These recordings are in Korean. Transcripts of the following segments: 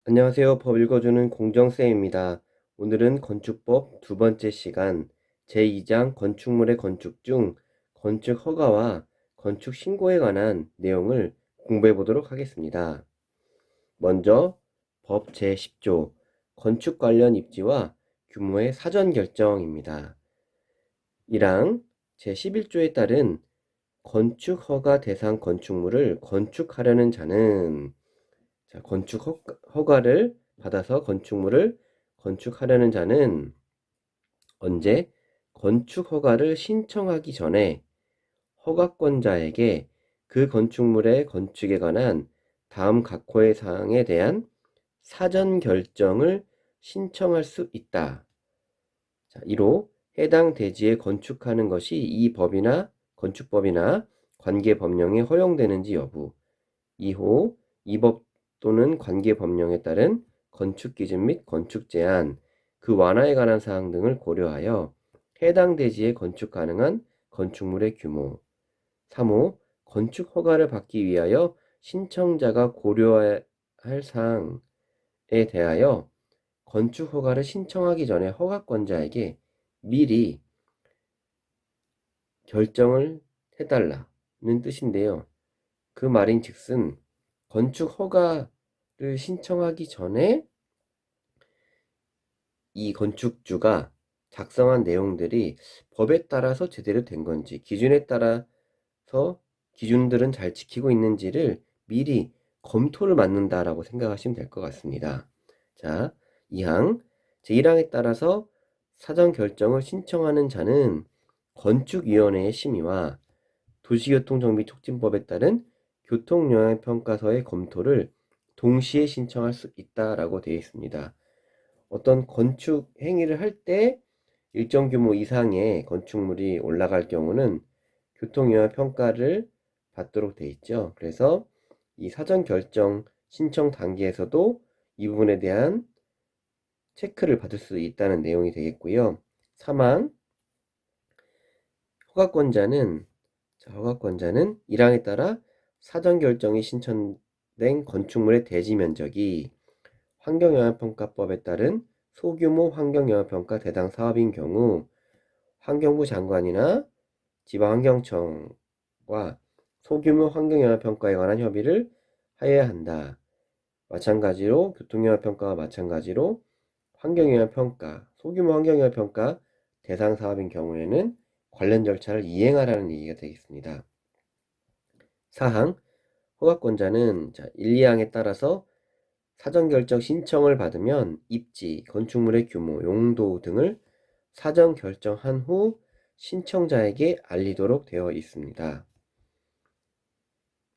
안녕하세요. 법 읽어주는 공정쌤입니다. 오늘은 건축법 두 번째 시간 제2장 건축물의 건축 중 건축 허가와 건축 신고에 관한 내용을 공부해 보도록 하겠습니다. 먼저 법 제10조 건축 관련 입지와 규모의 사전 결정입니다. 1항 제11조에 따른 건축 허가 대상 건축물을 건축하려는 자는 건축 허가를 받아서 건축물을 건축하려는 자는 언제 건축 허가를 신청하기 전에 허가권자에게 그 건축물의 건축에 관한 다음 각호의 사항에 대한 사전 결정을 신청할 수 있다. 1호 해당 대지에 건축하는 것이 이 법이나 건축법이나 관계 법령에 허용되는지 여부. 2호 이 법 또는 관계 법령에 따른 건축 기준 및 건축 제한, 그 완화에 관한 사항 등을 고려하여 해당 대지에 건축 가능한 건축물의 규모. 3호 건축 허가를 받기 위하여 신청자가 고려해야 할 사항에 대하여 건축 허가를 신청하기 전에 허가권자에게 미리 결정을 해달라는 뜻인데요. 그 말인즉슨 건축 허가를 신청하기 전에 이 건축주가 작성한 내용들이 법에 따라서 제대로 된 건지, 기준에 따라서 기준들은 잘 지키고 있는지를 미리 검토를 맡는다라고 생각하시면 될 것 같습니다. 자, 2항 제1항에 따라서 사전 결정을 신청하는 자는 건축위원회의 심의와 도시교통정비촉진법에 따른 교통영향평가서의 검토를 동시에 신청할 수 있다라고 되어 있습니다. 어떤 건축 행위를 할 때 일정 규모 이상의 건축물이 올라갈 경우는 교통영향평가를 받도록 되어 있죠. 그래서 이 사전 결정 신청 단계에서도 이 부분에 대한 체크를 받을 수 있다는 내용이 되겠고요. 3항 허가권자는 1항에 따라 사전 결정이 신청된 건축물의 대지 면적이 환경영향평가법에 따른 소규모 환경영향평가 대상 사업인 경우 환경부 장관이나 지방환경청과 소규모 환경영향평가에 관한 협의를 하여야 한다. 마찬가지로 교통영향평가와 마찬가지로 환경영향평가, 소규모 환경영향평가 대상 사업인 경우에는 관련 절차를 이행하라는 얘기가 되겠습니다. 4항 허가권자는 1, 2항에 따라서 사전결정 신청을 받으면 입지, 건축물의 규모, 용도 등을 사전 결정한 후 신청자에게 알리도록 되어 있습니다.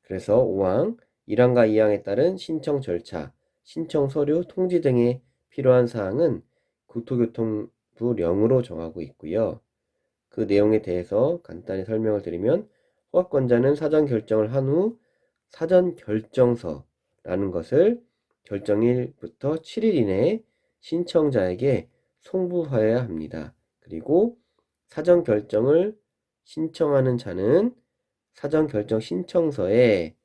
그래서 5항 1항과 2항에 따른 신청 절차, 신청 서류, 통지 등에 필요한 사항은 국토교통부령으로 정하고 있고요. 그 내용에 대해서 간단히 설명을 드리면 허가권자는 사전 결정을 한 후 사전 결정서라는 것을 결정일부터 7일 이내에 신청자에게 송부하여야 합니다. 그리고 사전 결정을 신청하는 자는 사전 결정 신청서에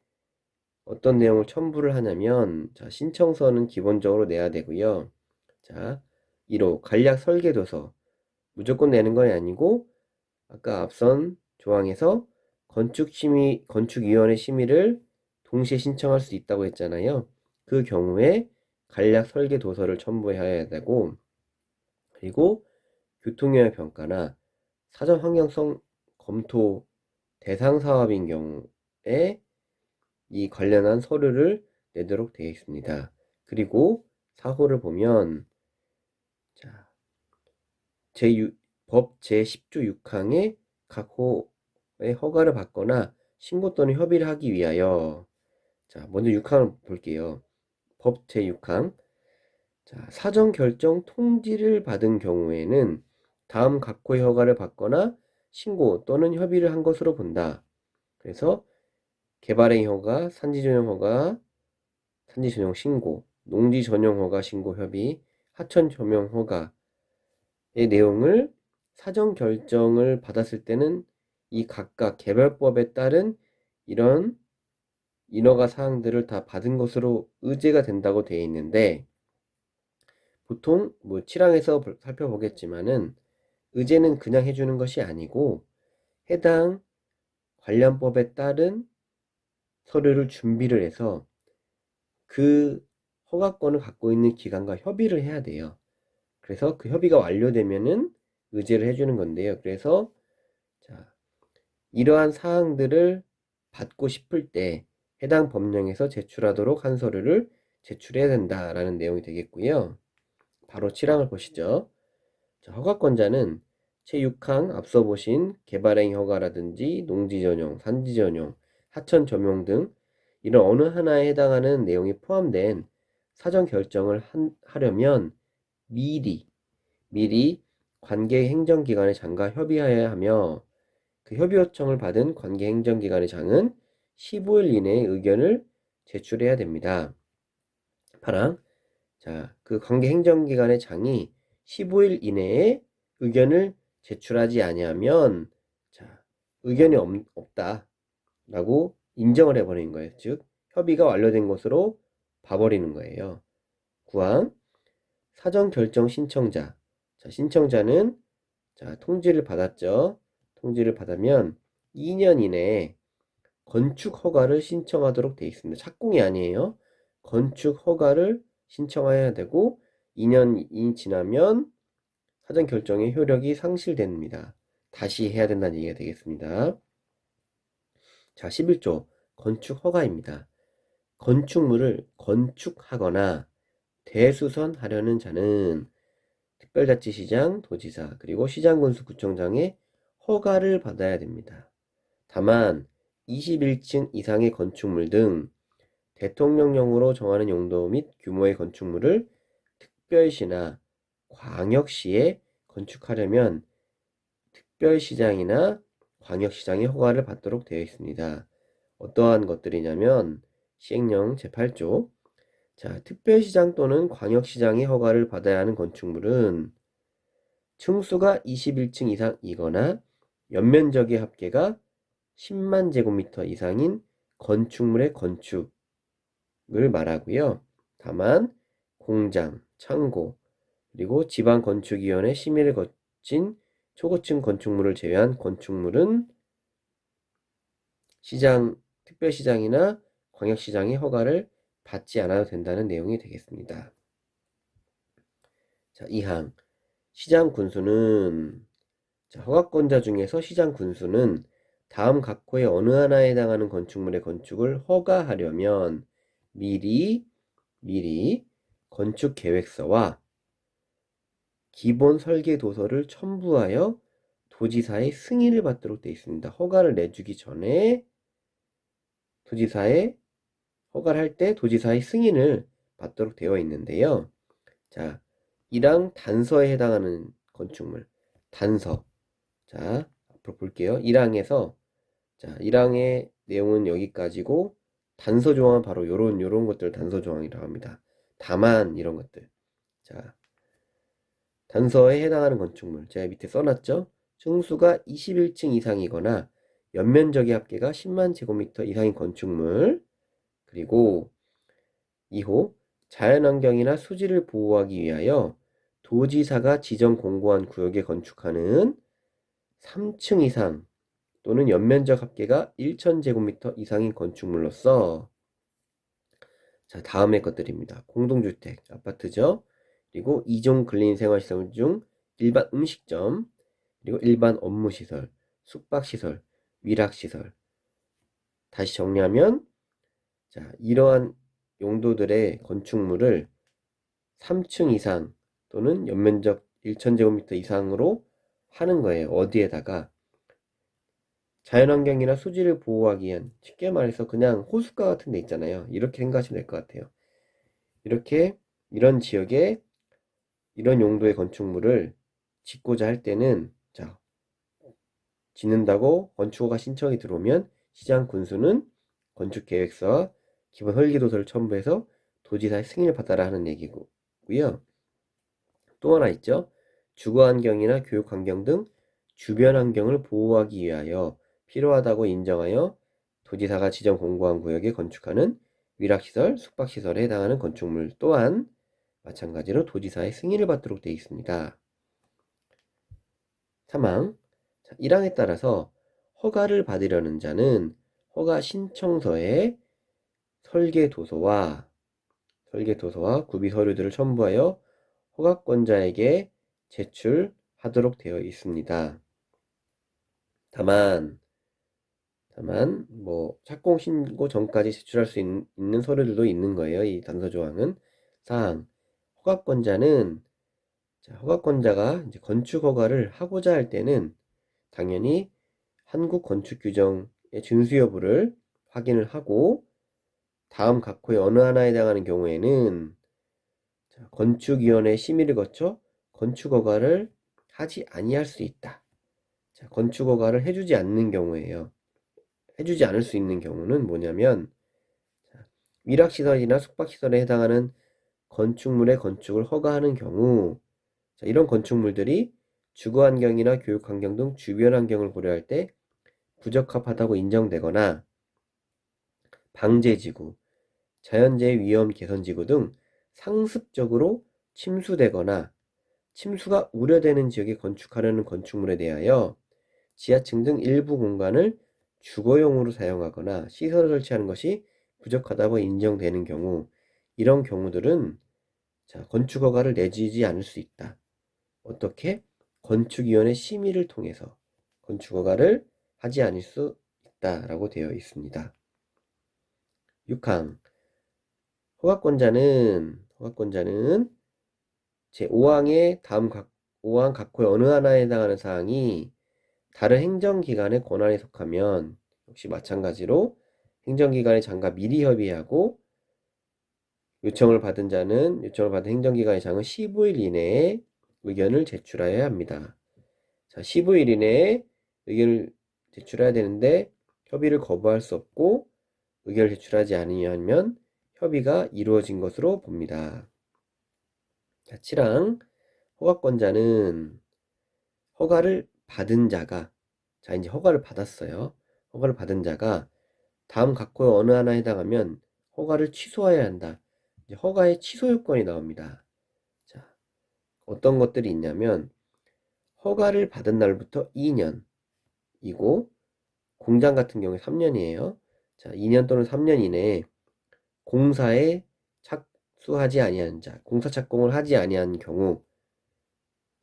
어떤 내용을 첨부를 하냐면 신청서는 기본적으로 내야 되고요. 1호 간략 설계도서 무조건 내는 건 아니고 아까 앞선 조항에서 건축위원회 심의를 동시에 신청할 수 있다고 했잖아요. 그 경우에 간략 설계 도서를 첨부해야 되고, 그리고 교통영향 평가나 사전 환경성 검토 대상 사업인 경우에 이 관련한 서류를 내도록 되어 있습니다. 그리고 사호를 보면 법 제10조 6항에 각 호의 허가를 받거나 신고 또는 협의를 하기 위하여 먼저 6항을 볼게요. 법 제6항 사전 결정 통지를 받은 경우에는 다음 각호의 허가를 받거나 신고 또는 협의를 한 것으로 본다. 그래서 개발행 허가, 산지 전용 허가, 산지 전용 신고, 농지 전용 허가 신고 협의, 하천 전용 허가의 내용을 사전 결정을 받았을 때는 이 각각 개별법에 따른 이런 인허가 사항들을 다 받은 것으로 의제가 된다고 되어 있는데, 보통 뭐 7항에서 살펴보겠지만은 의제는 그냥 해주는 것이 아니고 해당 관련법에 따른 서류를 준비를 해서 그 허가권을 갖고 있는 기관과 협의를 해야 돼요. 그래서 그 협의가 완료되면은 의제를 해주는 건데요. 그래서 자, 이러한 사항들을 받고 싶을 때 해당 법령에서 제출하도록 한 서류를 제출해야 된다라는 내용이 되겠고요. 바로 7항을 보시죠. 자, 허가권자는 제6항 앞서 보신 개발행위 허가라든지 농지 전용, 산지 전용, 하천 점용 등 이런 어느 하나에 해당하는 내용이 포함된 사전 결정을 하려면 미리 관계 행정기관의 장과 협의하여야 하며 그 협의 요청을 받은 관계 행정기관의 장은 15일 이내에 의견을 제출해야 됩니다. 8항 자, 그 관계 행정기관의 장이 15일 이내에 의견을 제출하지 아니하면 자, 의견이 없다라고 인정을 해버리는 거예요. 즉 협의가 완료된 것으로 봐버리는 거예요. 9항 사전 결정 신청자 자, 신청자는 자, 통지를 받았죠. 통지를 받으면 2년 이내에 건축 허가를 신청하도록 되어 있습니다. 착공이 아니에요. 건축 허가를 신청해야 되고 2년이 지나면 사전 결정의 효력이 상실됩니다. 다시 해야 된다는 얘기가 되겠습니다. 자, 11조 건축 허가입니다. 건축물을 건축하거나 대수선하려는 자는 특별자치시장, 도지사, 그리고 시장군수구청장의 허가를 받아야 됩니다. 다만 21층 이상의 건축물 등 대통령령으로 정하는 용도 및 규모의 건축물을 특별시나 광역시에 건축하려면 특별시장이나 광역시장의 허가를 받도록 되어 있습니다. 어떠한 것들이냐면 시행령 제8조 자, 특별시장 또는 광역시장의 허가를 받아야 하는 건축물은 층수가 21층 이상이거나 연면적의 합계가 10만 제곱미터 이상인 건축물의 건축을 말하고요. 다만 공장, 창고, 그리고 지방건축위원회 심의를 거친 초고층 건축물을 제외한 건축물은 특별시장이나 광역시장의 허가를 받지 않아도 된다는 내용이 되겠습니다. 자, 2항 시장 군수는 자, 허가권자 중에서 시장 군수는 다음 각 호의 어느 하나에 해당하는 건축물의 건축을 허가하려면 미리 건축 계획서와 기본 설계 도서를 첨부하여 도지사의 승인을 받도록 되어 있습니다. 허가를 내주기 전에 허가를 할 때 도지사의 승인을 받도록 되어 있는데요. 자, 1항 단서에 해당하는 건축물 단서 자, 앞으로 볼게요. 1항에서 자, 1항의 내용은 여기까지고 단서 조항은 바로 요런 것들 단서 조항이라고 합니다. 다만 이런 것들. 자, 단서에 해당하는 건축물. 제가 밑에 써놨죠? 층수가 21층 이상이거나 연면적의 합계가 10만 제곱미터 이상인 건축물. 그리고 2호 자연환경이나 수지를 보호하기 위하여 도지사가 지정 공고한 구역에 건축하는 3층 이상 또는 연면적 합계가 1000제곱미터 이상인 건축물로서 자, 다음의 것들입니다. 공동주택, 아파트죠. 그리고 2종 근린생활시설 중 일반 음식점, 그리고 일반 업무시설, 숙박시설, 위락시설. 다시 정리하면 자, 이러한 용도들의 건축물을 3층 이상 또는 연면적 1000제곱미터 이상으로 하는 거예요. 어디에다가 자연환경이나 수지를 보호하기 위한 쉽게 말해서 그냥 호숫가 같은 데 있잖아요. 이렇게 생각하시면 될 것 같아요. 이렇게 이런 지역에 이런 용도의 건축물을 짓고자 할 때는 자 짓는다고 건축허가 신청이 들어오면 시장 군수는 건축계획서와 기본 설계도서를 첨부해서 도지사의 승인을 받아라 하는 얘기고요. 또 하나 있죠. 주거환경이나 교육환경 등 주변 환경을 보호하기 위하여 필요하다고 인정하여 도지사가 지정 공고한 구역에 건축하는 위락시설, 숙박시설에 해당하는 건축물 또한 마찬가지로 도지사의 승인을 받도록 되어 있습니다. 3항 1항에 따라서 허가를 받으려는 자는 허가 신청서에 설계도서와 구비 서류들을 첨부하여 허가권자에게 제출하도록 되어 있습니다. 다만 착공 신고 전까지 제출할 수 있는 서류들도 있는 거예요. 이 단서 조항은. 사항 허가권자가 이제 건축 허가를 하고자 할 때는 당연히 한국 건축 규정의 준수 여부를 확인을 하고 다음 각 호의 어느 하나에 해당하는 경우에는 건축위원회 심의를 거쳐 건축 허가를 하지 아니할 수 있다. 건축 허가를 해주지 않는 경우에요. 해주지 않을 수 있는 경우는 뭐냐면 위락시설이나 숙박시설에 해당하는 건축물의 건축을 허가하는 경우 이런 건축물들이 주거환경이나 교육환경 등 주변 환경을 고려할 때 부적합하다고 인정되거나 방제지구, 자연재해 위험 개선지구 등 상습적으로 침수되거나 침수가 우려되는 지역에 건축하려는 건축물에 대하여 지하층 등 일부 공간을 주거용으로 사용하거나 시설을 설치하는 것이 부족하다고 인정되는 경우 이런 경우들은 건축허가를 내주지 않을 수 있다. 어떻게? 건축위원회 심의를 통해서 건축허가를 하지 않을 수 있다라고 되어 있습니다. 6항 허가권자는 제5항의 다음 5항 각호의 어느 하나에 해당하는 사항이 다른 행정기관의 권한에 속하면 역시 마찬가지로 행정기관의 장과 미리 협의하고 요청을 받은 행정기관의 장은 15일 이내에 의견을 제출하여야 합니다. 15일 이내에 의견을 제출해야 되는데 협의를 거부할 수 없고 의견을 제출하지 않으면 협의가 이루어진 것으로 봅니다. 7항 허가권자는 허가를 받은 자가 이제 허가를 받았어요. 허가를 받은 자가 다음 각호의 어느 하나에 해당하면 허가를 취소해야 한다. 이제 허가의 취소 요건이 나옵니다. 어떤 것들이 있냐면 허가를 받은 날부터 2년이고 공장 같은 경우에 3년이에요. 2년 또는 3년 이내에 공사에 착수하지 아니한 자, 공사 착공을 하지 아니한 경우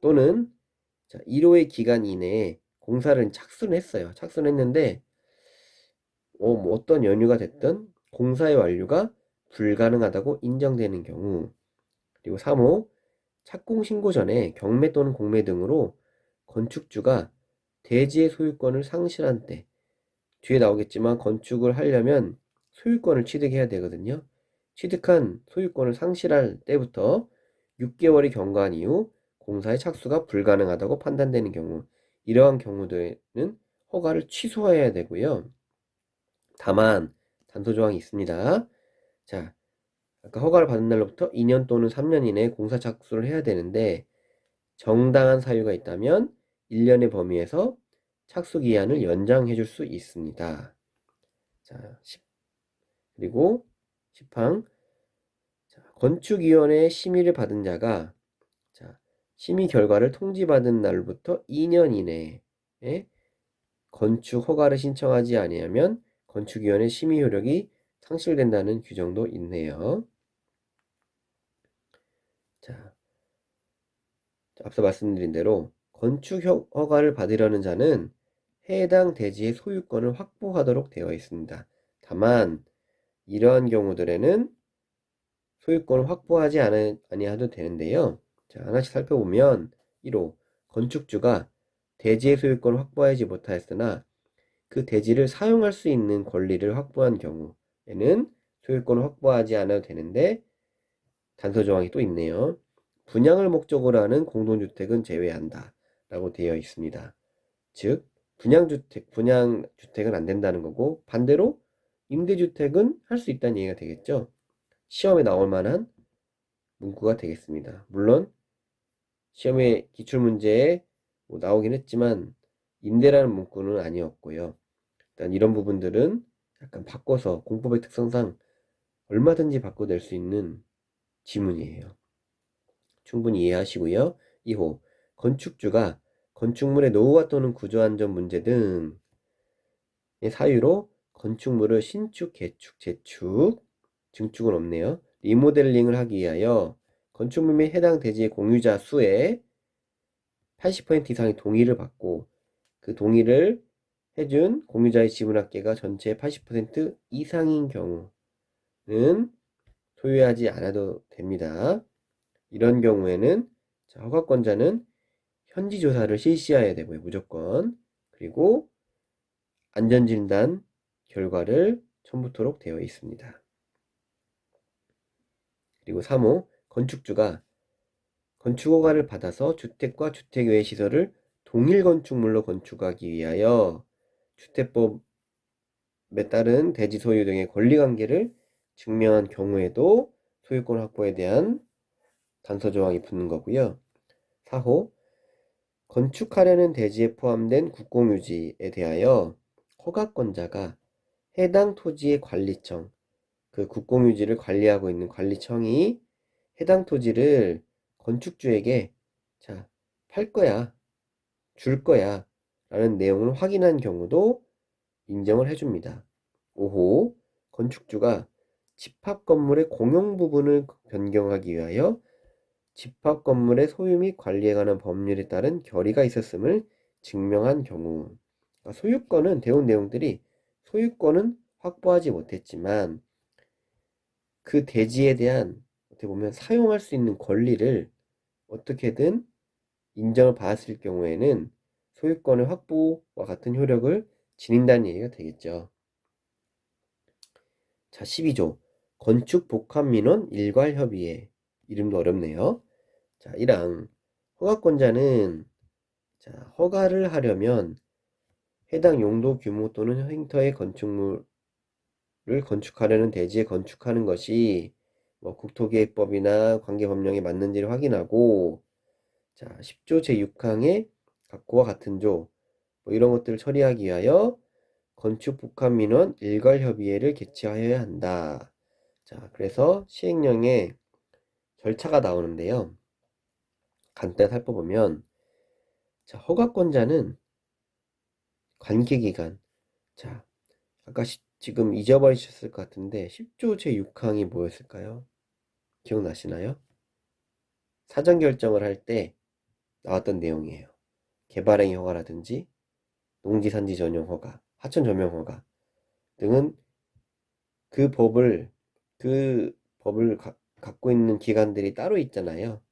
또는 1호의 기간 이내에 공사를 착수는 했어요. 착수는 했는데 어떤 연유가 됐든 공사의 완료가 불가능하다고 인정되는 경우 그리고 3호 착공 신고 전에 경매 또는 공매 등으로 건축주가 대지의 소유권을 상실한 때 뒤에 나오겠지만 건축을 하려면 소유권을 취득해야 되거든요. 취득한 소유권을 상실할 때부터 6개월이 경과한 이후 공사의 착수가 불가능하다고 판단되는 경우 이러한 경우들은 허가를 취소해야 되고요. 다만 단서조항이 있습니다. 아까 허가를 받은 날로부터 2년 또는 3년 이내에 공사 착수를 해야 되는데 정당한 사유가 있다면 1년의 범위에서 착수 기한을 연장해 줄 수 있습니다. 그리고 10항 건축위원회의 심의를 받은 자가 심의 결과를 통지받은 날부터 2년 이내에 건축 허가를 신청하지 아니하면 건축위원회 심의 효력이 상실된다는 규정도 있네요. 앞서 말씀드린 대로 건축 허가를 받으려는 자는 해당 대지의 소유권을 확보하도록 되어 있습니다. 다만 이러한 경우들에는 소유권을 확보하지 아니해도 되는데요. 하나씩 살펴보면 1호 건축주가 대지의 소유권을 확보하지 못하였으나 그 대지를 사용할 수 있는 권리를 확보한 경우에는 소유권을 확보하지 않아도 되는데 단서 조항이 또 있네요. 분양을 목적으로 하는 공동주택은 제외한다 라고 되어 있습니다. 즉 분양주택은 안 된다는 거고 반대로 임대주택은 할 수 있다는 얘기가 되겠죠. 시험에 나올 만한 문구가 되겠습니다. 물론 시험에 기출문제에 나오긴 했지만 임대라는 문구는 아니었고요. 일단 이런 부분들은 약간 바꿔서 공법의 특성상 얼마든지 바꿔낼 수 있는 지문이에요. 충분히 이해하시고요. 2호, 건축주가 건축물의 노후화 또는 구조안전 문제 등의 사유로 건축물을 신축, 개축, 재축, 증축은 없네요. 리모델링을 하기 위하여 건축물 및 해당 대지의 공유자 수의 80% 이상의 동의를 받고 그 동의를 해준 공유자의 지분합계가 전체의 80% 이상인 경우는 소유하지 않아도 됩니다. 이런 경우에는 허가권자는 현지 조사를 실시해야 되고요. 무조건. 그리고 안전진단 결과를 첨부토록 되어 있습니다. 그리고 3호, 건축주가 건축허가를 받아서 주택과 주택 외 시설을 동일 건축물로 건축하기 위하여 주택법에 따른 대지 소유 등의 권리관계를 증명한 경우에도 소유권 확보에 대한 단서 조항이 붙는 거고요. 4호, 건축하려는 대지에 포함된 국공유지에 대하여 허가권자가 해당 토지의 관리청, 그 국공유지를 관리하고 있는 관리청이 해당 토지를 건축주에게 자, 팔 거야, 줄 거야 라는 내용을 확인한 경우도 인정을 해줍니다. 5호, 건축주가 집합 건물의 공용 부분을 변경하기 위하여 집합 건물의 소유 및 관리에 관한 법률에 따른 결의가 있었음을 증명한 경우. 소유권은 배운 내용들이 소유권은 확보하지 못했지만 그 대지에 대한 어떻게 보면 사용할 수 있는 권리를 어떻게든 인정을 받았을 경우에는 소유권의 확보와 같은 효력을 지닌다는 얘기가 되겠죠. 자, 12조 건축복합민원 일괄협의회. 이름도 어렵네요. 자, 1항 허가권자는 허가를 하려면 해당 용도 규모 또는 횡터의 건축물을 건축하려는 대지에 건축하는 것이 국토계획법이나 관계법령에 맞는지를 확인하고 10조 제6항의 각호와 같은 조 이런 것들을 처리하기 위하여 건축복합민원 일괄협의회를 개최하여야 한다. 그래서 시행령에 절차가 나오는데요. 간단히 살펴보면 허가권자는 관계기관 아까 지금 잊어버리셨을 것 같은데 10조 제6항이 뭐였을까요? 기억나시나요? 사전결정을 할 때 나왔던 내용이에요. 개발행위 허가라든지 농지산지 전용 허가, 하천 전용 허가 등은 그 법을 갖고 있는 기관들이 따로 있잖아요.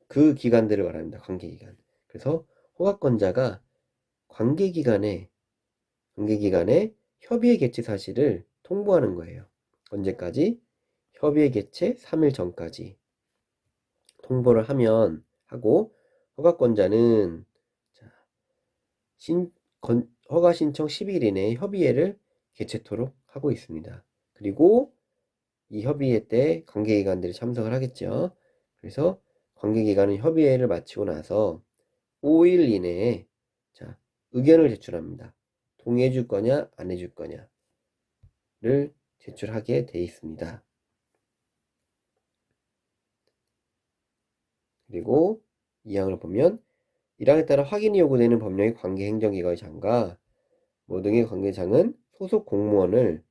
그 기관들을 말합니다. 관계기관. 그래서 허가권자가 관계기관에 협의회 개최 사실을 통보하는 거예요. 언제까지? 협의회 개최 3일 전까지 통보를 하고 허가권자는 허가 신청 10일 이내에 협의회를 개최토록 하고 있습니다. 그리고 이 협의회 때 관계기관들이 참석을 하겠죠. 그래서 관계기관은 협의회를 마치고 나서 5일 이내에 의견을 제출합니다. 동의해 줄 거냐 안 해줄 거냐를 제출하게 돼 있습니다. 그리고 2항을 보면 1항에 따라 확인이 요구되는 법령의 관계행정기관의 장과 등의 관계장은 소속 공무원을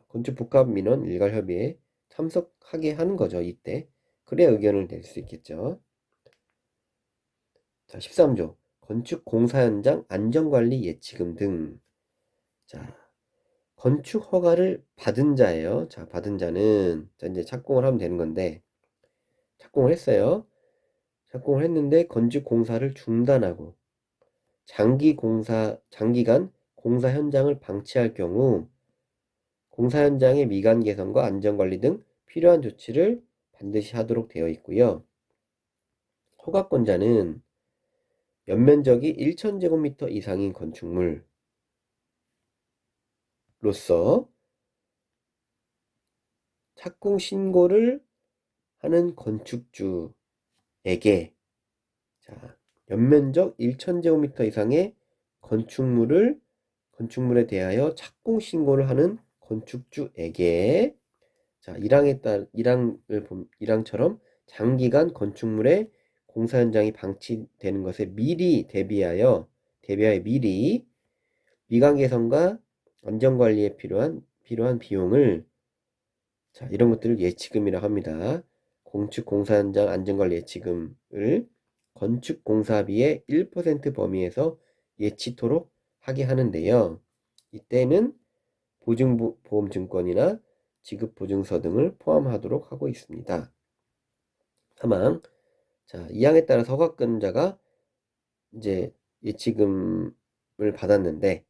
건축복합민원 일괄협의회에 참석하게 하는 거죠. 이때 그래야 의견을 낼 수 있겠죠. 13조 건축공사 현장 안전관리 예치금 등. 건축 허가를 받은 자예요. 받은 자는 이제 착공을 하면 되는 건데 착공을 했어요. 착공을 했는데 건축 공사를 중단하고 장기간 공사 현장을 방치할 경우 공사 현장의 미관 개선과 안전관리 등 필요한 조치를 반드시 하도록 되어 있고요. 허가권자는 연면적이 1000제곱미터 이상인 건축물로서 착공 신고를 하는 건축주에게 연면적 1000제곱미터 이상의 건축물을 건축물에 대하여 착공 신고를 하는 건축주에게, 자, 1항처럼 장기간 건축물의 공사 현장이 방치되는 것에 미리 대비하여 미리 미관 개선과 안전관리에 필요한 비용을, 자, 이런 것들을 예치금이라고 합니다. 건축 공사 현장 안전관리 예치금을 건축 공사비의 1% 범위에서 예치토록 하게 하는데요. 이때는 보증보험증권이나 지급보증서 등을 포함하도록 하고 있습니다. 사망. 자, 이 항에 따라서 허가권자가 이제 예치금을 받았는데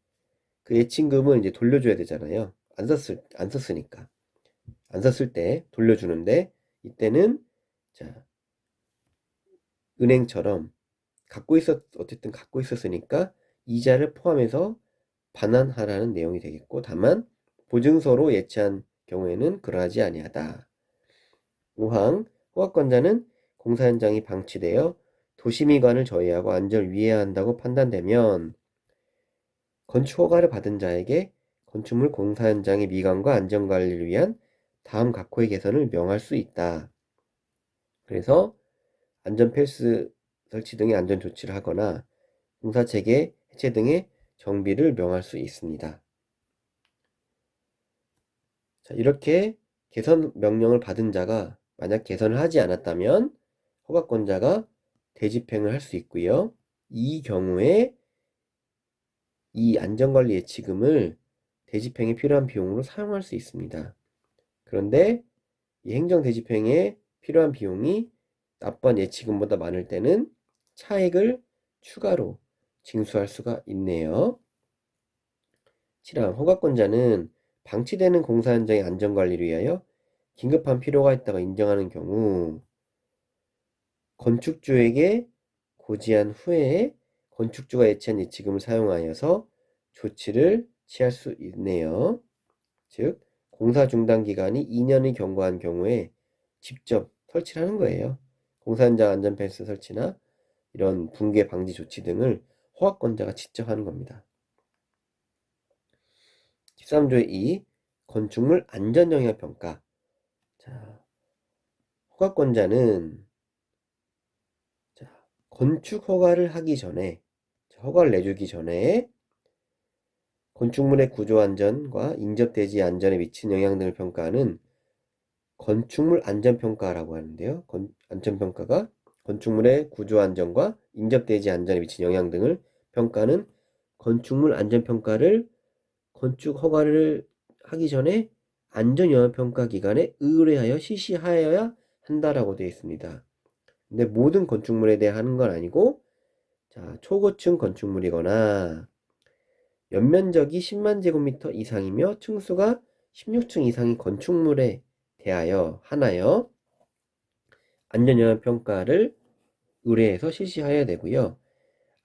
그 예치금을 이제 돌려줘야 되잖아요. 안 썼으니까. 안 썼을 때 돌려주는데, 이때는, 자, 은행처럼 어쨌든 갖고 있었으니까 이자를 포함해서 반환하라는 내용이 되겠고, 다만 보증서로 예치한 경우에는 그러하지 아니하다. 5항 허가권자는 공사 현장이 방치되어 도시미관을 저해하고 안전을 위해야 한다고 판단되면 건축 허가를 받은 자에게 건축물 공사 현장의 미관과 안전관리를 위한 다음 각호의 개선을 명할 수 있다. 그래서 안전펠스 설치 등의 안전조치를 하거나 공사체계 해체 등의 정비를 명할 수 있습니다. 자, 이렇게 개선 명령을 받은 자가 만약 개선을 하지 않았다면 허가권자가 대집행을 할 수 있고요. 이 경우에 이 안전관리 예치금을 대집행에 필요한 비용으로 사용할 수 있습니다. 그런데 이 행정대집행에 필요한 비용이 납부한 예치금보다 많을 때는 차액을 추가로 징수할 수가 있네요. 7항 허가권자는 방치되는 공사 현장의 안전관리를 위하여 긴급한 필요가 있다고 인정하는 경우 건축주에게 고지한 후에 건축주가 예치한 예치금을 사용하여서 조치를 취할 수 있네요. 즉 공사 중단 기간이 2년을 경과한 경우에 직접 설치를 하는 거예요. 공사 현장 안전 펜스 설치나 이런 붕괴 방지 조치 등을 허가권자가 직접 하는 겁니다. 13조의 2 건축물 안전 영향 평가. 자, 허가권자는 건축 허가를 하기 전에, 허가를 내주기 전에 건축물의 구조 안전과 인접 대지 안전에 미친 영향 등을 평가하는 건축물 안전평가라고 하는데요. 안전평가가 건축물의 구조 안전과 인접 대지 안전에 미친 영향 등을 평가하는 건축물 안전평가를 건축 허가를 하기 전에 안전영향평가 기관에 의뢰하여 실시하여야 한다라고 되어 있습니다. 근데 모든 건축물에 대해 하는 건 아니고, 자, 초고층 건축물이거나 연면적이 10만 제곱미터 이상이며 층수가 16층 이상인 건축물에 대하여 하나요. 안전영향평가를 의뢰해서 실시하여야 되고요.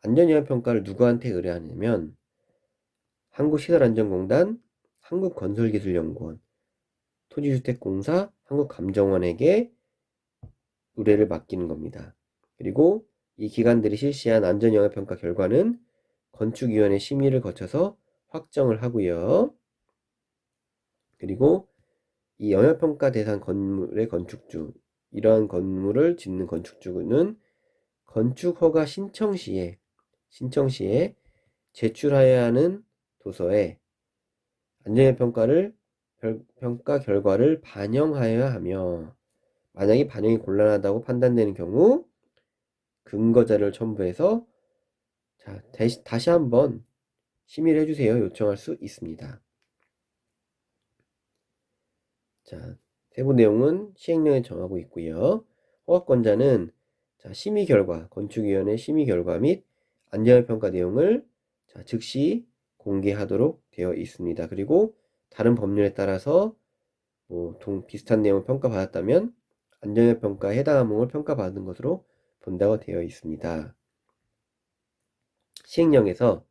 안전영향평가를 누구한테 의뢰하냐면 한국시설안전공단, 한국건설기술연구원, 토지주택공사, 한국감정원에게 의뢰를 맡기는 겁니다. 그리고 이 기관들이 실시한 안전영향평가 결과는 건축위원회 심의를 거쳐서 확정을 하고요. 그리고 이 영향평가 대상 건물의 건축주, 이러한 건물을 짓는 건축주는 건축허가 신청 시에 제출하여야 하는 도서에 안전영향평가 결과를 반영하여야 하며, 만약에 반영이 곤란하다고 판단되는 경우 근거자료를 첨부해서 다시 한번 심의를 해주세요 요청할 수 있습니다. 자, 세부 내용은 시행령에 정하고 있고요. 허가권자는 심의 결과, 건축위원회 심의 결과 및 안전영향평가 내용을 즉시 공개하도록 되어 있습니다. 그리고 다른 법률에 따라서 비슷한 내용을 평가받았다면 안전영향평가에 해당한 항목을 평가받은 것으로 본다고 되어 있습니다. 시행령에서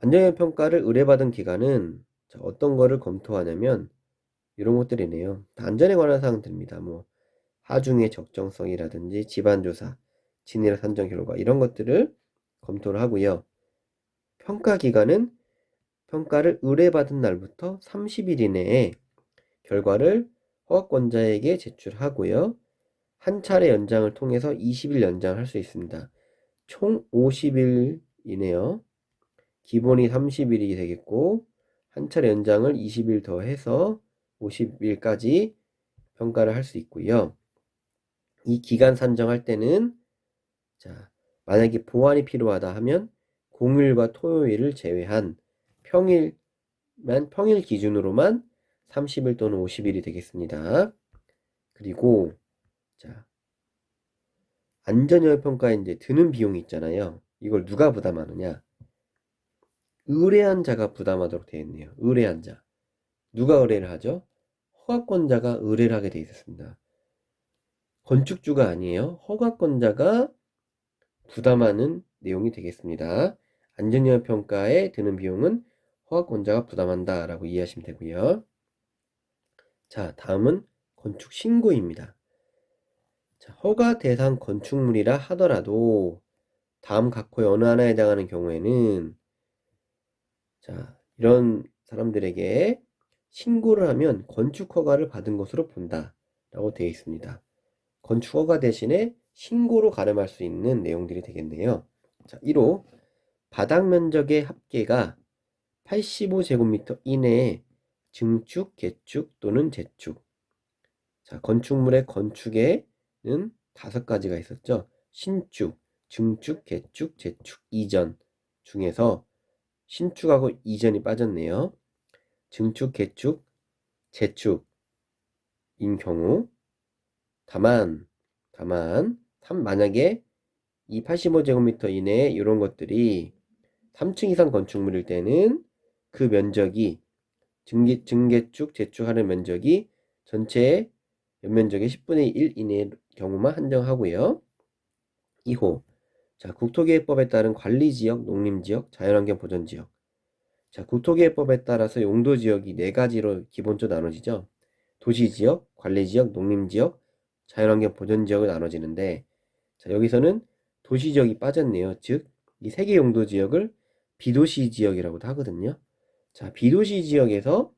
안전영향평가를 의뢰받은 기관은 어떤 거를 검토하냐면 이런 것들이네요. 안전에 관한 사항들입니다. 하중의 적정성이라든지 집안조사, 진위력 산정 결과 이런 것들을 검토를 하고요. 평가 기간은 평가를 의뢰받은 날부터 30일 이내에 결과를 허가권자에게 제출하고요. 한 차례 연장을 통해서 20일 연장을 할 수 있습니다. 총 50일이네요. 기본이 30일이 되겠고 한 차례 연장을 20일 더해서 50일까지 평가를 할 수 있고요. 이 기간 산정할 때는 자, 만약에 보완이 필요하다 하면 공휴일과 토요일을 제외한 평일 기준으로만 30일 또는 50일이 되겠습니다. 그리고 자, 안전영역평가에 이제 드는 비용이 있잖아요. 이걸 누가 부담하느냐? 의뢰한 자가 부담하도록 되어 있네요. 의뢰한 자. 누가 의뢰를 하죠? 허가권자가 의뢰를 하게 되어 있었습니다. 건축주가 아니에요. 허가권자가 부담하는 내용이 되겠습니다. 안전영역평가에 드는 비용은 허가권자가 부담한다 라고 이해하시면 되고요. 자, 다음은 건축신고입니다. 자, 허가 대상 건축물이라 하더라도 다음 각호의 어느 하나에 해당하는 경우에는 자, 이런 사람들에게 신고를 하면 건축허가를 받은 것으로 본다 라고 되어 있습니다. 건축허가 대신에 신고로 가름할 수 있는 내용들이 되겠네요. 자, 1호 바닥 면적의 합계가 85제곱미터 이내에 증축, 개축 또는 재축. 자, 건축물의 건축에는 5가지가 있었죠. 신축, 증축, 개축, 재축, 이전 중에서 신축하고 이전이 빠졌네요. 증축, 개축, 재축인 경우 다만 만약에 이 85제곱미터 이내에 이런 것들이 3층 이상 건축물일 때는 그 면적이 증개축, 재축하는 면적이 전체의 연면적의 10분의 1 이내의 경우만 한정하고요. 2호 자, 국토계획법에 따른 관리지역, 농림지역, 자연환경 보전지역. 자, 국토계획법에 따라서 용도지역이 4가지로 기본적으로 나눠지죠. 도시지역, 관리지역, 농림지역, 자연환경 보전지역으로 나눠지는데 자, 여기서는 도시지역이 빠졌네요. 즉, 이 3개 용도지역을 비도시지역이라고도 하거든요. 자, 비도시지역에서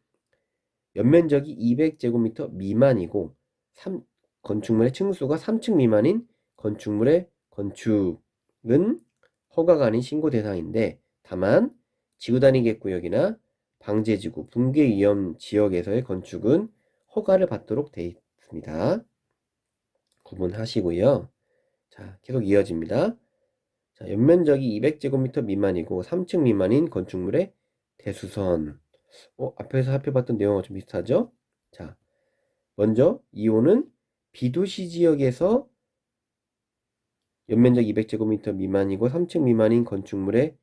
연면적이 200제곱미터 미만이고 건축물의 층수가 3층 미만인 건축물의 건축은 허가가 아닌 신고 대상인데 다만 지구단위계획구역이나 방제지구, 붕괴위험 지역에서의 건축은 허가를 받도록 되어 있습니다. 구분하시고요. 자, 계속 이어집니다. 자, 연면적이 200제곱미터 미만이고 3층 미만인 건축물의 대수선. 앞에서 살펴봤던 내용과 좀 비슷하죠? 자, 먼저 2호는 비도시 지역에서 연면적 200제곱미터 미만이고 3층 미만인 건축물의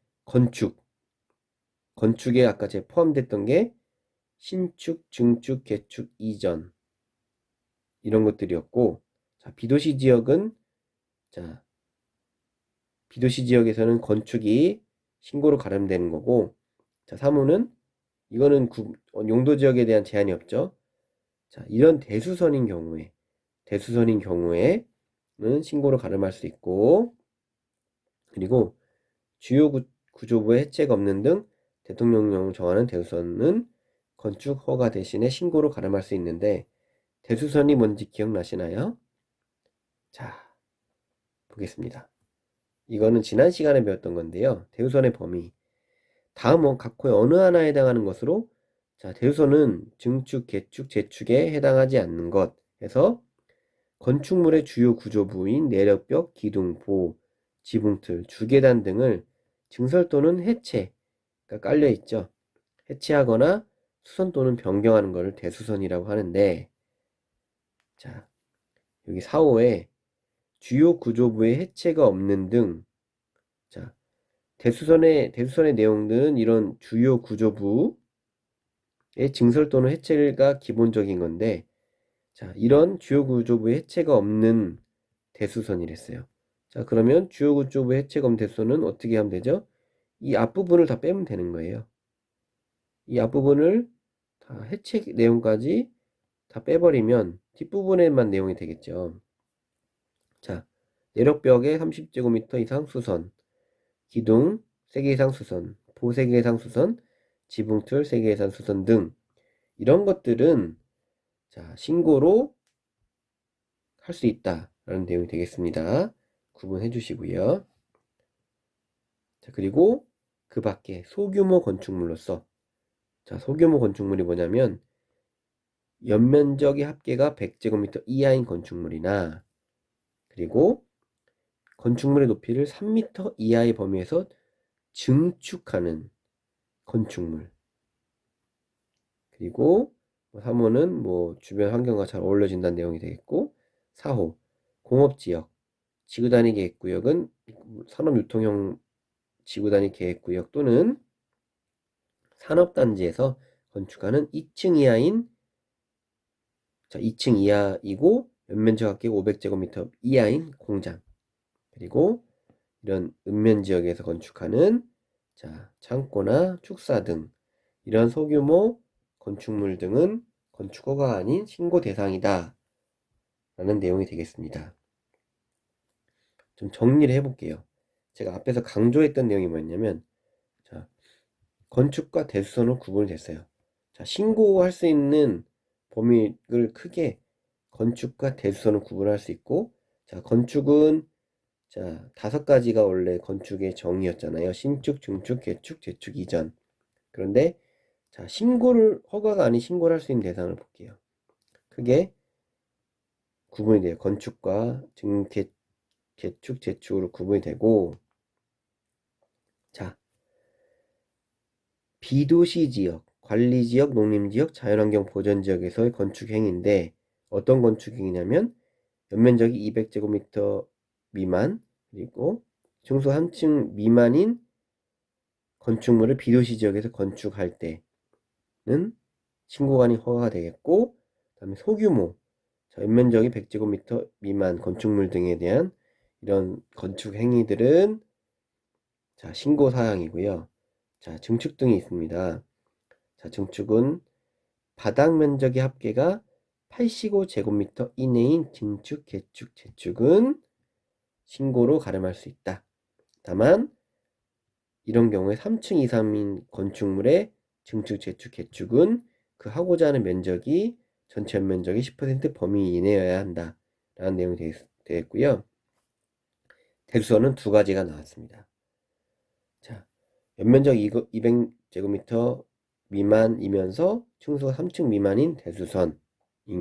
건축에 아까 제가 포함됐던 게 신축, 증축, 개축, 이전 이런 것들이었고 자, 비도시 지역에서는 건축이 신고로 가름되는 거고 자, 3호는 이거는 용도 지역에 대한 제한이 없죠. 자, 이런 대수선인 경우에는 신고로 가름할 수 있고 그리고 주요 구조부의 해체가 없는 등 대통령령을 정하는 대수선은 건축 허가 대신에 신고로 가름할 수 있는데 대수선이 뭔지 기억나시나요? 자, 보겠습니다. 이거는 지난 시간에 배웠던 건데요. 대수선의 범위. 다음 각호의 어느 하나에 해당하는 것으로 자, 대수선은 증축, 개축, 재축에 해당하지 않는 것 해서 건축물의 주요 구조부인 내력벽, 기둥, 보, 지붕틀, 주계단 등을 증설 또는 해체가 깔려 있죠. 해체하거나 수선 또는 변경하는 것을 대수선이라고 하는데 자, 여기 4호에 주요 구조부의 해체가 없는 등 자, 대수선의 내용들은 이런 주요 구조부의 증설 또는 해체가 기본적인 건데 자, 이런 주요 구조부의 해체가 없는 대수선이랬어요. 자, 그러면 주요 구조부의 해체가 없는 대수선은 어떻게 하면 되죠? 이 앞부분을 다 빼면 되는 거예요. 이 앞부분을 다 해체 내용까지 다 빼버리면 뒷부분에만 내용이 되겠죠. 자, 내력벽에 30제곱미터 이상 수선, 기둥 3개 이상 수선, 벽포 세계해상 수선, 지붕틀 세계해상 수선 등 이런 것들은 자, 신고로 할 수 있다라는 내용이 되겠습니다. 구분해 주시고요. 자, 그리고 그 밖에 소규모 건축물로서 자, 소규모 건축물이 뭐냐면 연면적의 합계가 100제곱미터 이하인 건축물이나 그리고 건축물의 높이를 3m 이하의 범위에서 증축하는 건축물. 그리고 3호는 뭐 주변 환경과 잘 어울려진다는 내용이 되겠고 4호 공업지역 지구단위 계획구역은 산업유통형 지구단위 계획구역 또는 산업단지에서 건축하는 2층 이하인 자, 2층 이하이고 연면적 합계 500제곱미터 이하인 공장 그리고 이런 읍면지역에서 건축하는 자, 창고나 축사 등 이런 소규모 건축물 등은 건축허가 아닌 신고 대상이다 라는 내용이 되겠습니다. 좀 정리를 해볼게요. 제가 앞에서 강조했던 내용이 뭐였냐면 자, 건축과 대수선으로 구분이 됐어요. 자, 신고할 수 있는 범위를 크게 건축과 대수선으로 구분할 수 있고 자, 건축은 자, 5가지가 원래 건축의 정의였잖아요. 신축, 증축, 개축, 재축, 이전. 그런데 자, 신고를 허가가 아닌 신고를 할 수 있는 대상을 볼게요. 크게 구분이 돼요. 건축과 개축, 재축으로 구분이 되고 자, 비도시 지역, 관리 지역, 농림 지역, 자연환경 보전 지역에서의 건축 행위인데 어떤 건축 행위냐면 연면적이 200제곱미터 미만 그리고 중소 3층 미만인 건축물을 비도시 지역에서 건축할 때는 신고관이 허가가 되겠고 그 다음에 소규모 연면적이 100제곱미터 미만 건축물 등에 대한 이런 건축 행위들은 자, 신고 사항이고요. 자, 증축 등이 있습니다. 자, 증축은 바닥 면적의 합계가 85제곱미터 이내인 증축, 개축, 재축은 신고로 가름할 수 있다. 다만 이런 경우에 3층 이상인 건축물의 증축, 재축, 개축은 그 하고자 하는 면적이 전체 면적의 10% 범위 이내여야 한다. 라는 내용이 되겠고요. 대수선은 2가지가 나왔습니다. 자, 연면적 200제곱미터 미만이면서 층수가 3층 미만인 대수선인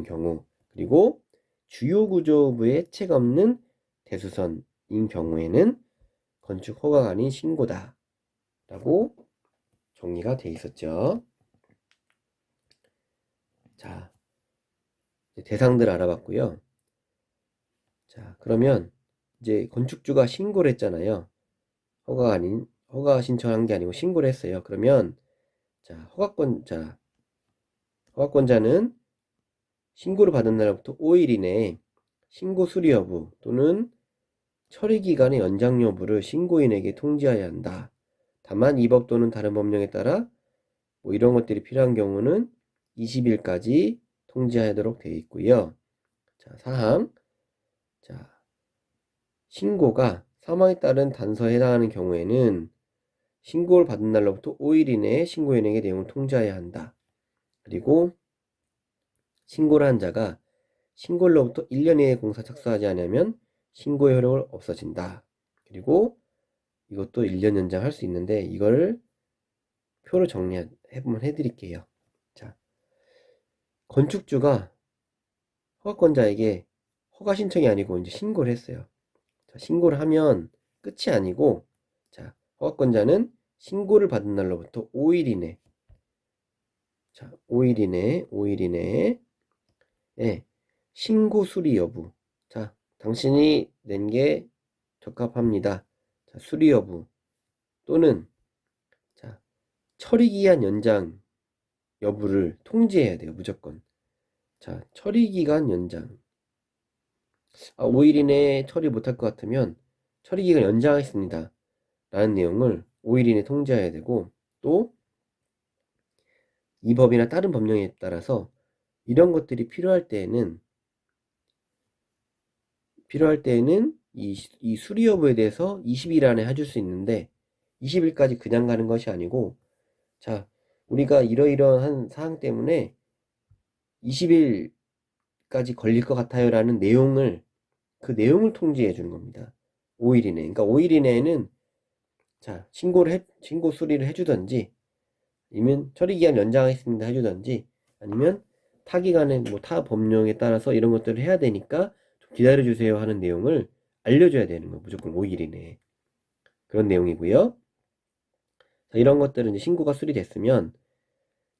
경우 그리고 주요 구조부에 해체가 없는 대수선인 경우에는 건축 허가가 아닌 신고다 라고 정리가 되어 있었죠. 자, 대상들 알아봤고요. 자, 그러면 이제 건축주가 신고를 했잖아요. 허가 신청한 게 아니고 신고를 했어요. 그러면 자, 허가권자는 신고를 받은 날부터 5일 이내에 신고 수리 여부 또는 처리 기간의 연장 여부를 신고인에게 통지해야 한다. 다만 이 법 또는 다른 법령에 따라 뭐 이런 것들이 필요한 경우는 20일까지 통지하도록 되어 있고요. 자, 사항. 자, 신고가 사망에 따른 단서에 해당하는 경우에는 신고를 받은 날로부터 5일 이내에 신고인에게 내용을 통지해야 한다. 그리고 신고를 한 자가 신고로부터 1년 이내에 공사 착수하지 않으면 신고의 효력을 없어진다. 그리고 이것도 1년 연장할 수 있는데 이거를 표로 한번 해드릴게요. 자, 건축주가 허가권자에게 허가 신청이 아니고 이제 신고를 했어요. 자, 신고를 하면 끝이 아니고 자, 허가권자는 신고를 받은 날로부터 5일 이내 자, 5일 이내에 예, 신고 수리 여부. 자, 당신이 낸 게 적합합니다. 자, 수리 여부 또는 자, 처리 기한 연장 여부를 통지해야 돼요. 무조건. 자, 처리 기간 연장. 5일 이내에 처리 못할 것 같으면 처리 기간 연장하겠습니다. 라는 내용을 5일 이내에 통지해야 되고 또 이 법이나 다른 법령에 따라서 이런 것들이 필요할 때에는 이 수리 여부에 대해서 20일 안에 해줄 수 있는데 20일까지 그냥 가는 것이 아니고, 자, 우리가 이러이러한 사항 때문에 20일까지 걸릴 것 같아요 라는 내용을, 그 내용을 통지해 주는 겁니다. 5일 이내. 그러니까 5일 이내에는, 자, 신고 수리를 해주던지, 아니면 처리기한 연장하겠습니다 해주던지, 아니면 타기간에 뭐 타 법령에 따라서 이런 것들을 해야 되니까 좀 기다려주세요 하는 내용을 알려줘야 되는 거예요. 무조건 5일 이내에. 그런 내용이고요. 자, 이런 것들은 이제 신고가 수리됐으면,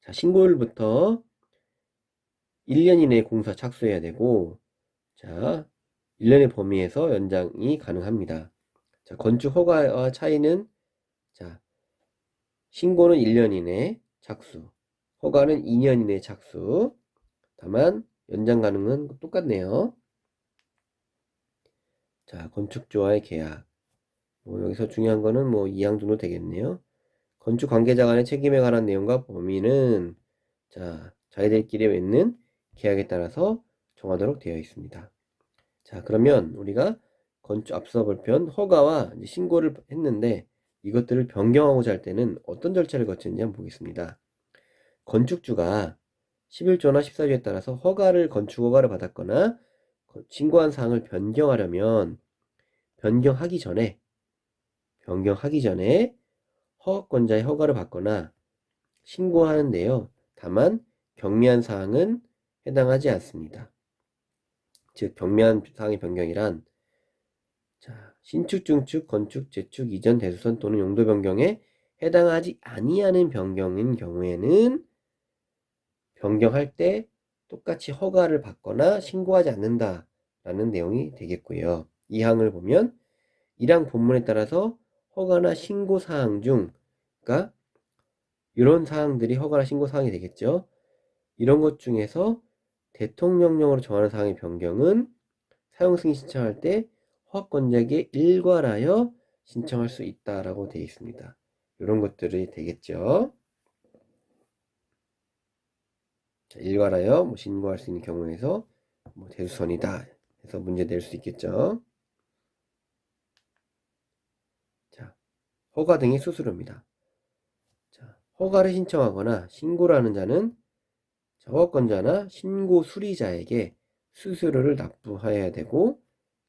자, 신고일부터 1년 이내에 공사 착수해야 되고, 자, 1년의 범위에서 연장이 가능합니다. 자, 건축 허가와 차이는, 자, 신고는 1년 이내 착수, 허가는 2년 이내 착수. 다만 연장 가능은 똑같네요. 자, 건축주와의 계약. 여기서 중요한 거는 2항 정도 되겠네요. 건축 관계자 간의 책임에 관한 내용과 범위는, 자, 자기들끼리 맺는 계약에 따라서 정하도록 되어 있습니다. 자, 그러면 우리가 앞서 볼 편 허가와 이제 신고를 했는데, 이것들을 변경하고자 할 때는 어떤 절차를 거치는지 한번 보겠습니다. 건축주가 11조나 14조에 따라서 건축허가를 받았거나 신고한 사항을 변경하려면 변경하기 전에 허가권자의 허가를 받거나 신고하는데요. 다만 경미한 사항은 해당하지 않습니다. 즉 경미한 사항의 변경이란, 자, 신축, 중축, 건축, 재축, 이전, 대수선 또는 용도 변경에 해당하지 아니하는 변경인 경우에는 변경할 때 똑같이 허가를 받거나 신고하지 않는다라는 내용이 되겠고요. 이 항을 보면 1항 본문에 따라서 허가나 신고 사항 중, 그러니까 이런 사항들이 허가나 신고 사항이 되겠죠. 이런 것 중에서 대통령령으로 정하는 사항의 변경은 사용 승인 신청할 때 허가권자에게 일괄하여 신청할 수 있다라고 되어 있습니다. 이런 것들이 되겠죠. 자, 일괄하여 신고할 수 있는 경우에서 대수선이다 해서 문제 낼 수 있겠죠. 자, 허가 등의 수수료입니다. 자, 허가를 신청하거나 신고를 하는 자는 허가권자나 신고 수리자에게 수수료를 납부해야 되고,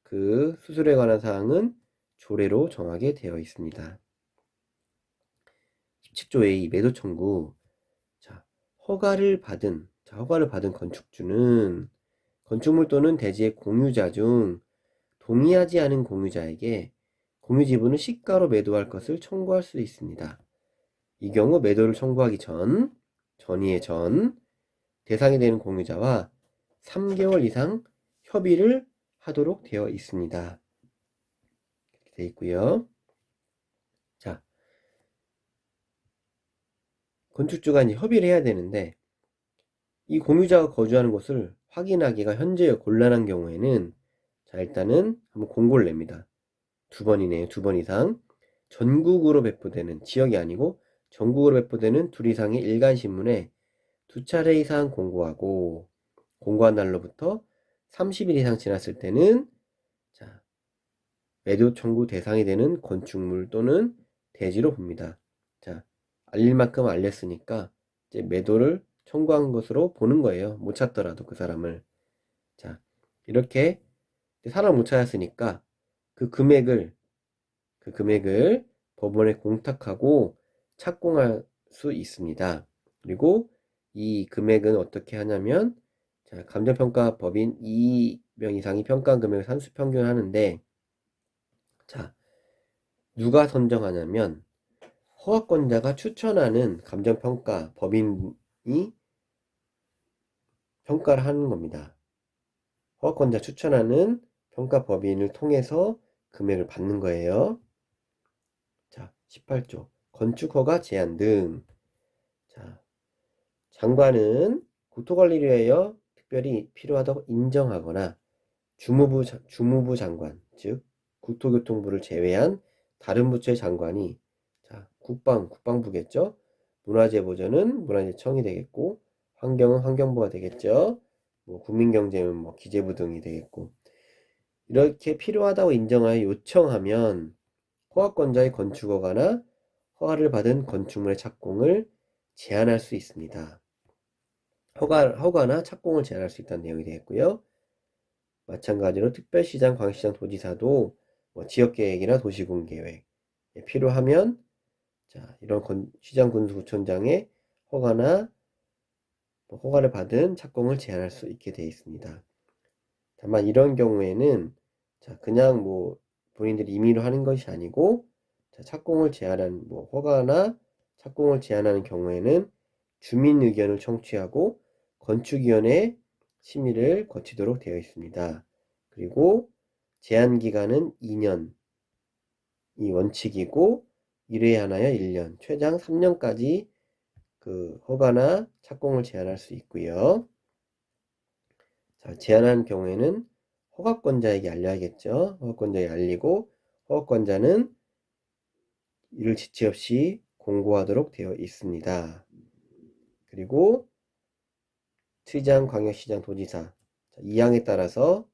그 수수료에 관한 사항은 조례로 정하게 되어 있습니다. 17조 A 매도 청구. 자, 허가를 받은 건축주는 건축물 또는 대지의 공유자 중 동의하지 않은 공유자에게 공유 지분을 시가로 매도할 것을 청구할 수 있습니다. 이 경우 매도를 청구하기 전이의 대상이 되는 공유자와 3개월 이상 협의를 하도록 되어 있습니다. 이렇게 되어 있고요. 자, 건축주가 이제 협의를 해야 되는데, 이 공유자가 거주하는 곳을 확인하기가 현재 곤란한 경우에는, 자, 일단은 한번 공고를 냅니다. 2번이네요. 2번 이상. 전국으로 배포되는, 지역이 아니고 전국으로 배포되는 2 이상의 일간신문에 2차례 이상 공고하고, 공고한 날로부터 30일 이상 지났을 때는, 자, 매도 청구 대상이 되는 건축물 또는 대지로 봅니다. 자, 알릴 만큼 알렸으니까 이제 매도를 청구한 것으로 보는 거예요. 못 찾더라도 그 사람을. 자, 이렇게 사람 못 찾았으니까 그 금액을 법원에 공탁하고 착공할 수 있습니다. 그리고 이 금액은 어떻게 하냐면, 자, 감정평가 법인 2명 이상이 평가한 금액을 산수 평균하는데, 자, 누가 선정하냐면 허가권자가 추천하는 감정평가 법인이 평가를 하는 겁니다. 허가권자 추천하는 평가 법인을 통해서 금액을 받는 거예요. 자, 18조 건축허가 제한 등. 자, 장관은 국토관리를 위하여 특별히 필요하다고 인정하거나 주무부 장관, 즉 국토교통부를 제외한 다른 부처의 장관이, 자, 국방부겠죠. 문화재보전은 문화재청이 되겠고, 환경은 환경부가 되겠죠. 국민경제는 기재부 등이 되겠고, 이렇게 필요하다고 인정하여 요청하면 허가권자의 건축허가나 허가를 받은 건축물의 착공을 제한할 수 있습니다. 허가나 착공을 제한할 수 있다는 내용이 되겠고요. 마찬가지로 특별시장, 광역시장, 도지사도 지역계획이나 도시군계획 필요하면 이런 시장, 군수, 구청장의 허가나 허가를 받은 착공을 제한할 수 있게 되어 있습니다. 다만 이런 경우에는 그냥 본인들이 임의로 하는 것이 아니고 착공을 제한하는 허가나 착공을 제한하는 경우에는 주민 의견을 청취하고 건축위원회 심의를 거치도록 되어 있습니다. 그리고 제한 기간은 2년이 원칙이고 1회에 하나여 1년, 최장 3년까지 그 허가나 착공을 제한할 수 있고요. 제한하는 경우에는 허가권자에게 알려야겠죠. 허가권자에게 알리고 허가권자는 이를 지체 없이 공고하도록 되어 있습니다. 그리고 시장, 광역시장, 도지사 이 항에 따라서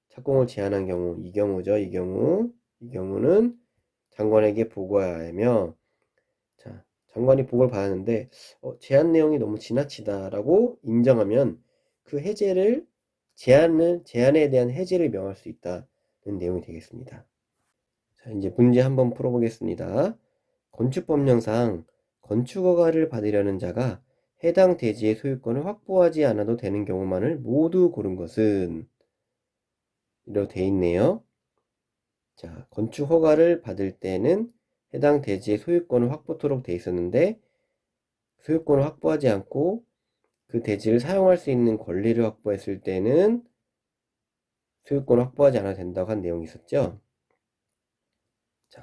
착공을 제한한 경우, 이 경우는 장관에게 보고해야 하며, 장관이 보고를 받았는데 제한 내용이 너무 지나치다라고 인정하면 그 제한에 대한 해제를 명할 수 있다는 내용이 되겠습니다. 이제 문제 한번 풀어보겠습니다. 건축법령상 건축허가를 받으려는 자가 해당 대지의 소유권을 확보하지 않아도 되는 경우만을 모두 고른 것은 이렇게 되어 있네요. 건축허가를 받을 때는 해당 대지의 소유권을 확보토록 되어 있었는데 소유권을 확보하지 않고 그 대지를 사용할 수 있는 권리를 확보했을 때는 소유권을 확보하지 않아도 된다고 한 내용이 있었죠.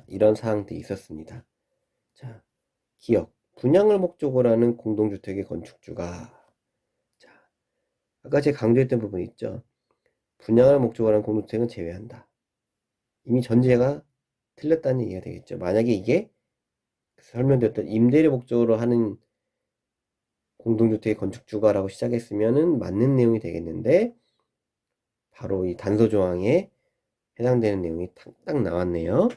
이런 사항들이 있었습니다. 기억. 분양을 목적으로 하는 공동주택의 건축주가 아까 제가 강조했던 부분 있죠. 분양을 목적으로 하는 공동주택은 제외한다. 이미 전제가 틀렸다는 얘기가 되겠죠. 만약에 이게 설명드렸던 임대를 목적으로 하는 공동주택의 건축주가라고 시작했으면 맞는 내용이 되겠는데 바로 이 단서조항에 해당되는 내용이 딱 나왔네요.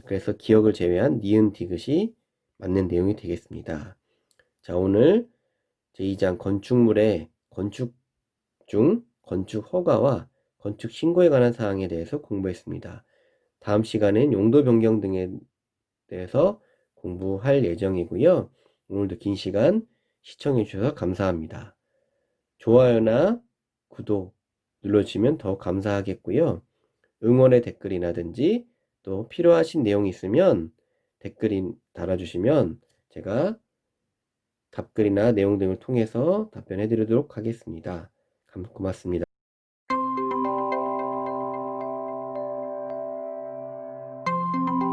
그래서 기억을 제외한 니은 디귿이 맞는 내용이 되겠습니다. 오늘 제2장 건축물의 건축 중 건축 허가와 건축 신고에 관한 사항에 대해서 공부했습니다. 다음 시간엔 용도 변경 등에 대해서 공부할 예정이고요. 오늘도 긴 시간 시청해 주셔서 감사합니다. 좋아요나 구독 눌러주시면 더 감사하겠고요. 응원의 댓글이라든지 또 필요하신 내용이 있으면 댓글 달아주시면 제가 답글이나 내용 등을 통해서 답변해 드리도록 하겠습니다. 고맙습니다.